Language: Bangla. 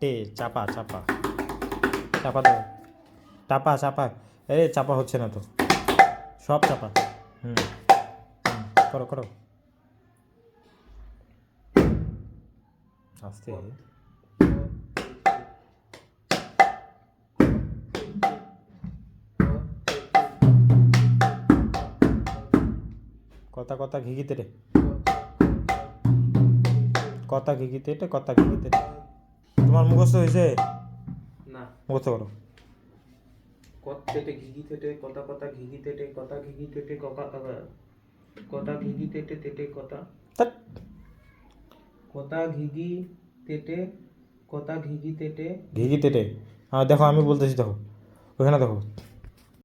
টে চাপা চাপা চাপা দাও, চাপা চাপা। আরে চাপা হচ্ছে না তো, সব চাপা। হুম করো করো আস্তে। কথা কথা ঘিঘিতে রে, কথা ঘিঘিতে রে, কথা ঘিঘিতে রে। তোমার মুখস্থ হয়েছে? না। মুখস্থ করো। কত্তেটে ঘিঘি তেটে কথা কথা ঘিঘি তেটে কথা ঘিঘি তেটে কথা ঘিঘি তেটে তেটে কথা ধ্যাৎ, কথা ঘিঘি তেটে কথা ঘিঘি তেটে ঘিঘিতে রে। হ্যাঁ দেখো আমি বলতেছি, দেখো ওখানে দেখো।